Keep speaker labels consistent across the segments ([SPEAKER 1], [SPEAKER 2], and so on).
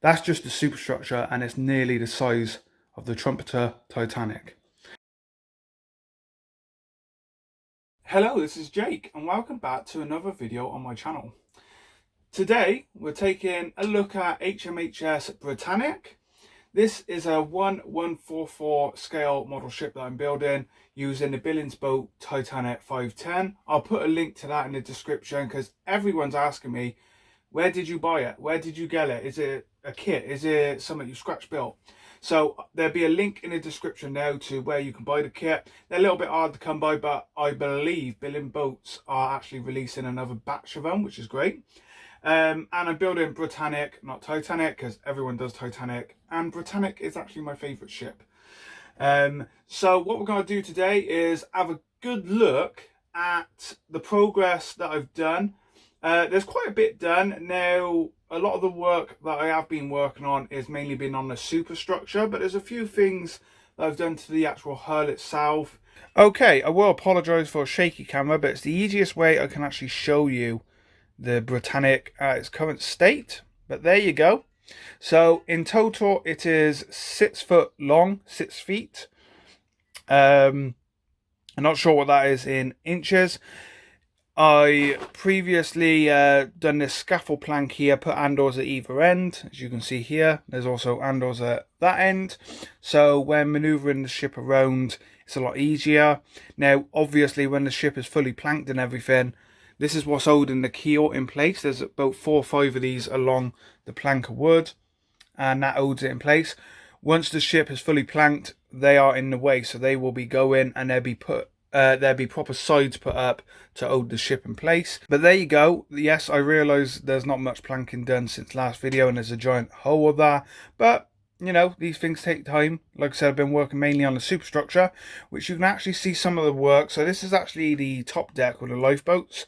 [SPEAKER 1] That's just the superstructure, and it's nearly the size of the trumpeter Titanic. Hello, this is Jake, and welcome back to another video on my channel. Today, we're taking a look at HMHS Britannic. This is a 1144 scale model ship that I'm building using the Billings boat Titanic 510. I'll put a link to that in the description because everyone's asking me, where did you buy it? Where did you get it? Is it a kit? Is it something you scratch built? So there'll be a link in the description now to where you can buy the kit. They're a little bit hard to come by, but I believe Billings Boats are actually releasing another batch of them, which is great. And I'm building Britannic, not Titanic, because everyone does Titanic, and Britannic is actually my favourite ship. So what we're going to do today is have a good look at the progress that I've done. There's quite a bit done. Now, a lot of the work that I have been working on is mainly been on the superstructure, but there's a few things that I've done to the actual hull itself. Okay, I will apologise for a shaky camera, but it's the easiest way I can actually show you the Britannic at its current state. But there you go. So in total, it is 6 foot long, 6 feet. I'm not sure what that is in inches. I previously done this scaffold plank here, put andors at either end. As you can see here, there's also andors at that end. So when manoeuvring the ship around, it's a lot easier. Now, obviously, when the ship is fully planked and everything, this is what's holding the keel in place. There's about 4 or 5 of these along the plank of wood, and that holds it in place. Once the ship is fully planked, they are in the way, so they will be going, and there'll be proper sides put up to hold the ship in place. But there you go. Yes, I realise there's not much planking done since last video, and there's a giant hole there, but you know, these things take time. Like I said, I've been working mainly on the superstructure, which you can actually see some of the work. So this is actually the top deck with the lifeboats.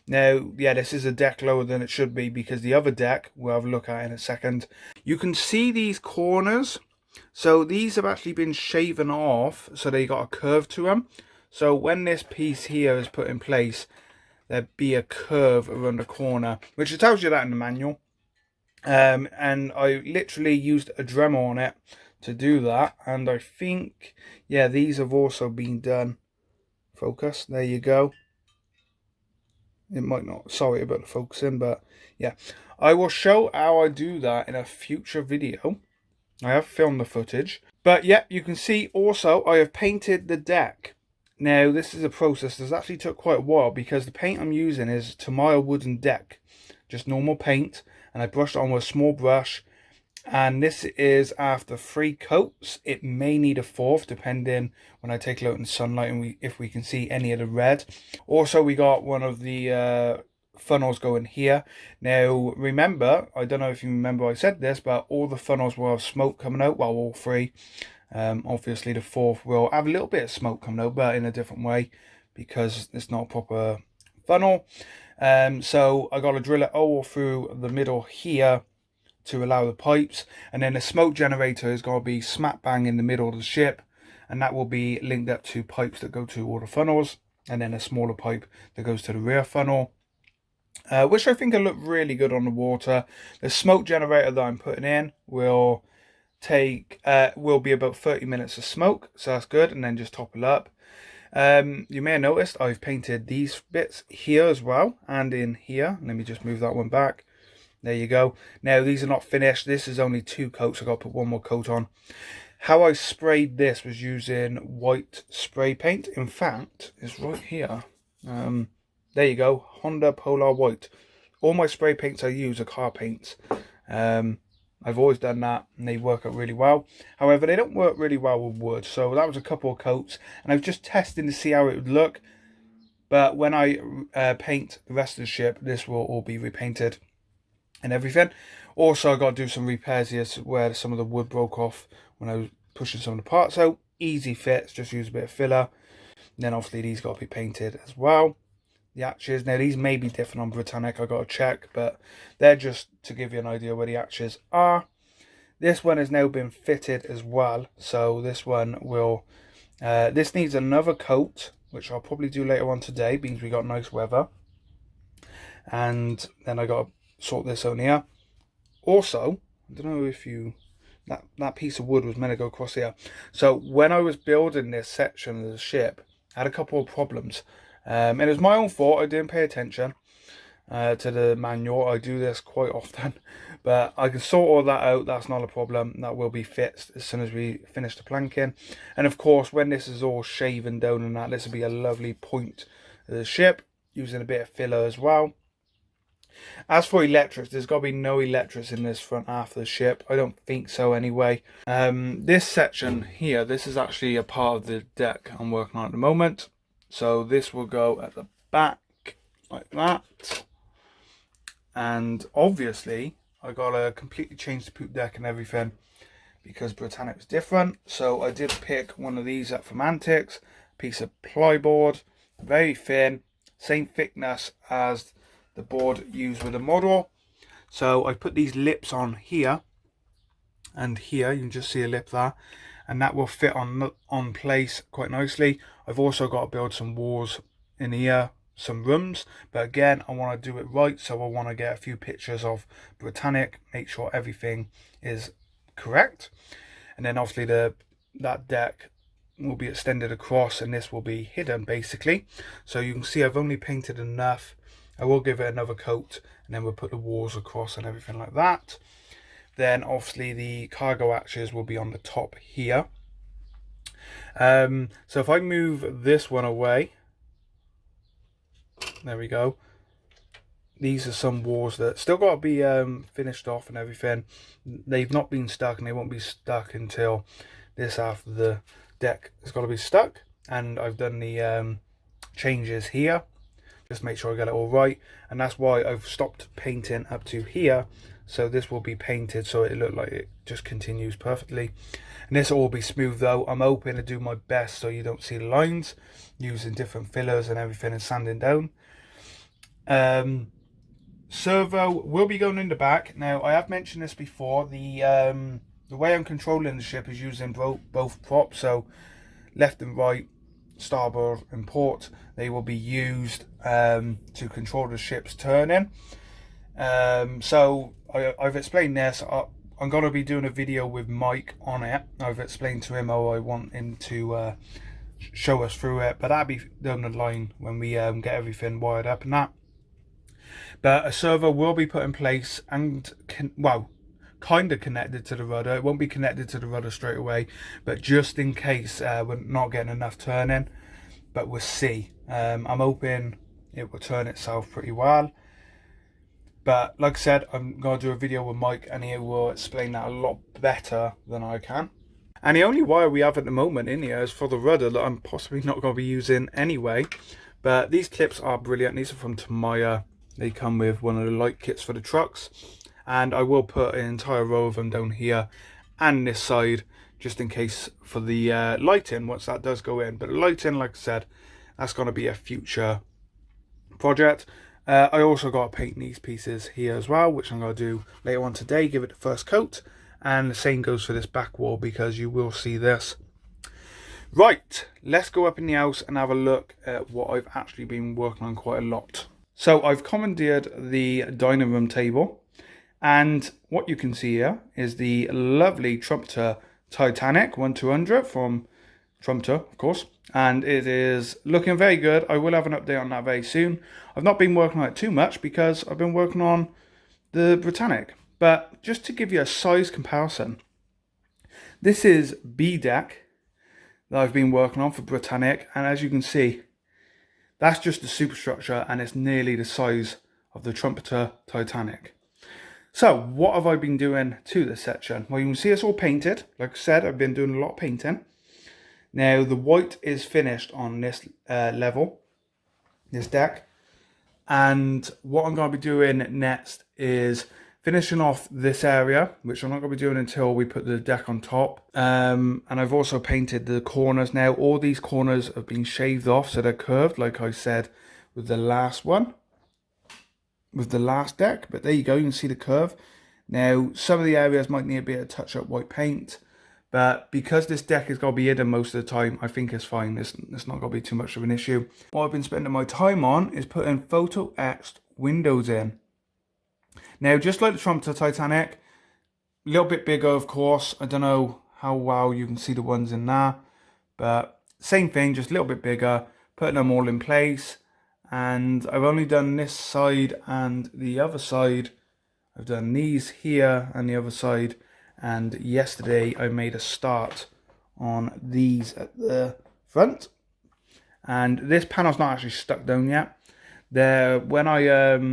[SPEAKER 1] Now, yeah, this is a deck lower than it should be because the other deck, we'll have a look at in a second. You can see these corners. So these have actually been shaven off, so they got a curve to them. So when this piece here is put in place, there'd be a curve around the corner, which it tells you that in the manual. And I literally used a Dremel on it to do that, and I think, yeah, these have also been done. Focus, there you go. It might not, sorry about the focusing, but yeah, I will show how I do that in a future video. I have filmed the footage, but yeah, you can see also I have painted the deck. Now, this is a process that's actually took quite a while because the paint I'm using is Tamiya wooden deck, just normal paint, and I brushed it on with a small brush. And this is after 3 coats. It may need a 4th depending when I take a look in sunlight and if we can see any of the red. Also, we got one of the funnels going here. Now, remember, I don't know if you remember I said this, but all the funnels will have smoke coming out. Well, all 3. Obviously, the 4th will have a little bit of smoke coming out, but in a different way because it's not a proper funnel. So I got to drill it all through the middle here to allow the pipes, and then the smoke generator is going to be smack bang in the middle of the ship, and that will be linked up to pipes that go to all the funnels, and then a smaller pipe that goes to the rear funnel, which I think will look really good on the water. The smoke generator that I'm putting in will be about 30 minutes of smoke, so that's good, and then just top it up. You may have noticed I've painted these bits here as well, and in here. Let me just move that one back. There you go. Now, these are not finished. This is only 2 coats. I've got to put one more coat on. How I sprayed this was using white spray paint. In fact, it's right here. There you go. Honda Polar White. All my spray paints I use are car paints. I've always done that, and they work out really well. However, they don't work really well with wood. So that was a couple of coats, and I was just testing to see how it would look. But when I paint the rest of the ship, this will all be repainted and everything. Also, I got to do some repairs here where some of the wood broke off when I was pushing some of the parts out. Easy fits, just use a bit of filler. And then obviously these got to be painted as well. The hatches, now these may be different on Britannic, I got to check, but they're just to give you an idea where the hatches are. This one has now been fitted as well, so this one will, this needs another coat, which I'll probably do later on today, means we got nice weather. And then I got to sort this on here. Also, I don't know if you, that piece of wood was meant to go across here. So when I was building this section of the ship, I had a couple of problems. And it was my own fault, I didn't pay attention to the manual. I do this quite often, but I can sort all that out. That's not a problem. That will be fixed as soon as we finish the planking. And of course, when this is all shaven down and that, this will be a lovely point of the ship, using a bit of filler as well. As for electrics, there's got to be no electrics in this front half of the ship. I don't think so anyway. This section here, this is actually a part of the deck I'm working on at the moment. So this will go at the back like that. And obviously, I got to completely change the poop deck and everything because Britannic was different. So I did pick one of these up from Antiques, piece of plyboard, very thin, same thickness as the board used with the model. So I put these lips on here and here. You can just see a lip there, and that will fit on place quite nicely. I've also got to build some walls in here, some rooms, but again, I want to do it right, so I want to get a few pictures of Britannic, make sure everything is correct, and then obviously that deck will be extended across and this will be hidden basically. So you can see I've only painted enough. I will give it another coat and then we'll put the walls across and everything like that. Then obviously the cargo hatches will be on the top here. So if I move this one away, there we go. These are some walls that still got to be finished off and everything. They've not been stuck and they won't be stuck until this half of the deck has got to be stuck. And I've done the changes here, just make sure I get it all right. And that's why I've stopped painting up to here. So this will be painted so it look like it just continues perfectly. And this will all be smooth though. I'm hoping to do my best so you don't see the lines, using different fillers and everything and sanding down. Servo will be going in the back. Now I have mentioned this before, the way I'm controlling the ship is using both props, so left and right, starboard and port, they will be used to control the ship's turning. So I've explained this. I'm going to be doing a video with Mike on it. I've explained to him how I want him to show us through it, but that'll be down the line when we get everything wired up and that. But a servo will be put in place and kind of connected to the rudder. It won't be connected to the rudder straight away, but just in case we're not getting enough turning, but we'll see. I'm hoping it will turn itself pretty well. But like I said, I'm going to do a video with Mike and he will explain that a lot better than I can. And the only wire we have at the moment in here is for the rudder that I'm possibly not going to be using anyway. But these clips are brilliant. These are from Tamaya. They come with one of the light kits for the trucks. And I will put an entire row of them down here and this side, just in case for the lighting once that does go in. But the lighting, like I said, that's going to be a future project. I also got to paint these pieces here as well, which I'm going to do later on today, give it the first coat. And the same goes for this back wall, because you will see this. Right, let's go up in the house and have a look at what I've actually been working on quite a lot. So I've commandeered the dining room table, and what you can see here is the lovely Trumpeter Titanic 1200 from Trumpeter, of course, and it is looking very good. I will have an update on that very soon. I've not been working on it too much because I've been working on the Britannic, but just to give you a size comparison, this is B deck that I've been working on for Britannic, and as you can see, that's just the superstructure and it's nearly the size of the Trumpeter Titanic. So what have I been doing to this section? Well, you can see it's all painted. Like I said, I've been doing a lot of painting. Now the white is finished on this level, this deck. And what I'm going to be doing next is finishing off this area, which I'm not going to be doing until we put the deck on top. And I've also painted the corners. Now all these corners have been shaved off, so they're curved, like I said with the last one, with the last deck. But there you go, you can see the curve. Now some of the areas might need a bit of touch up white paint, but because this deck is going to be hidden most of the time, I think it's fine. It's not going to be too much of an issue. What I've been spending my time on is putting photo etched windows in. Now, just like the Trumpeter Titanic, A little bit bigger, of course. I don't know how well you can see the ones in there, but same thing, just a little bit bigger, putting them all in place. And I've only done this side and the other side. I've done these here and the other side. And yesterday I made a start on these at the front. And this panel's not actually stuck down yet. When I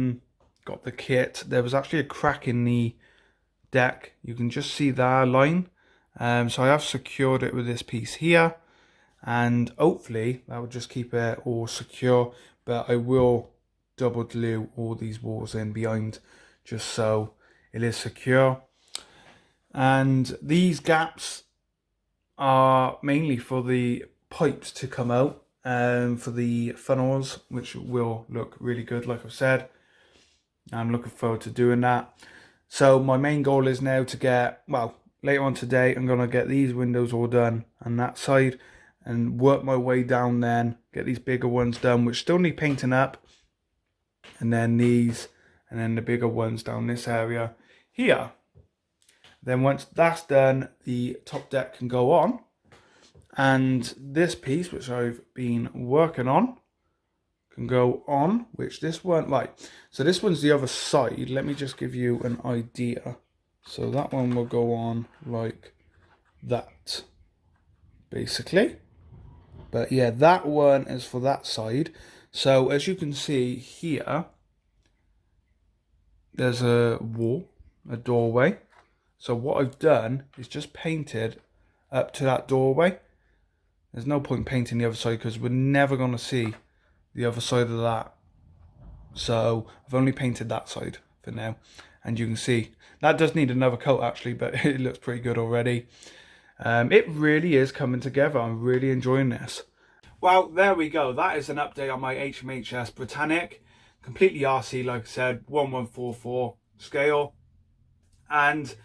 [SPEAKER 1] got the kit, there was actually a crack in the deck. You can just see that line. So I have secured it with this piece here, and hopefully that will just keep it all secure. But I will double glue all these walls in behind just so it is secure. And these gaps are mainly for the pipes to come out, for the funnels, which will look really good, like I've said. I'm looking forward to doing that. So my main goal is now to get, well, later on today, I'm going to get these windows all done on that side and work my way down then, get these bigger ones done, which still need painting up. And then these, and then the bigger ones down this area here. Then once that's done, the top deck can go on. And this piece, which I've been working on, can go on, which this one, right, so this one's the other side. Let me just give you an idea. So that one will go on like that, basically. But yeah, that one is for that side. So as you can see here, there's a wall, a doorway. So what I've done is just painted up to that doorway. There's no point painting the other side because we're never going to see the other side of that. So I've only painted that side for now. And you can see that does need another coat actually, but it looks pretty good already. It really is coming together. I'm really enjoying this. Well, there we go. That is an update on my HMHS Britannic. Completely RC, like I said, 1144 scale. And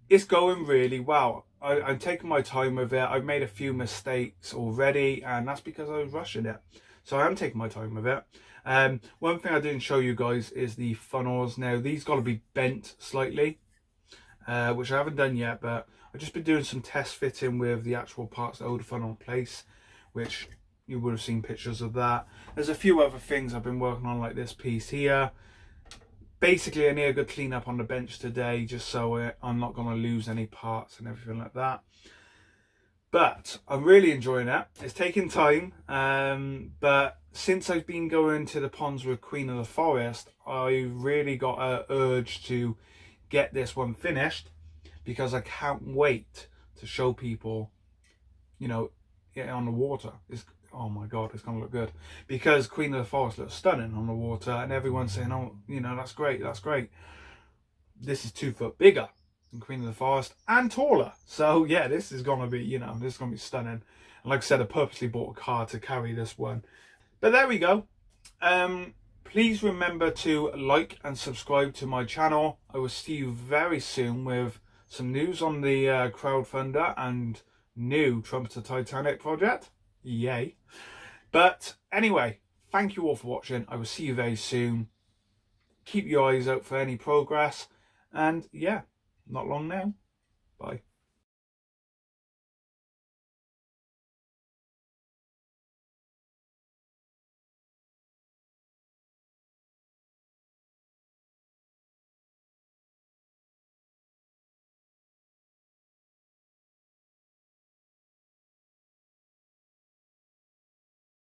[SPEAKER 1] it's going really well. I'm taking my time with it. I've made a few mistakes already, and that's because I was rushing it. So I am taking my time with it. One thing I didn't show you guys is the funnels. Now, these got to be bent slightly, which I haven't done yet, but I've just been doing some test fitting with the actual parts that hold the funnel in place, which you would have seen pictures of that. There's a few other things I've been working on, like this piece here. Basically, I need a good clean up on the bench today, just so I'm not going to lose any parts and everything like that. But I'm really enjoying it. It's taking time, but since I've been going to the ponds with Queen of the Forest, I really got an urge to get this one finished because I can't wait to show people, you know, it on the water. Oh my god, it's gonna look good because Queen of the Forest looks stunning on the water, and everyone's saying, oh, you know, that's great, that's great. This is 2 foot bigger than Queen of the Forest and taller, so yeah, this is gonna be, you know, this is gonna be stunning. And like I said, I purposely bought a car to carry this one. But there we go. Please remember to like and subscribe to my channel. I will see you very soon with some news on the crowdfunder and new Trumpeter Titanic project. Yay. But anyway, thank you all for watching. I will see you very soon. Keep your eyes out for any progress. And yeah, not long now. Bye.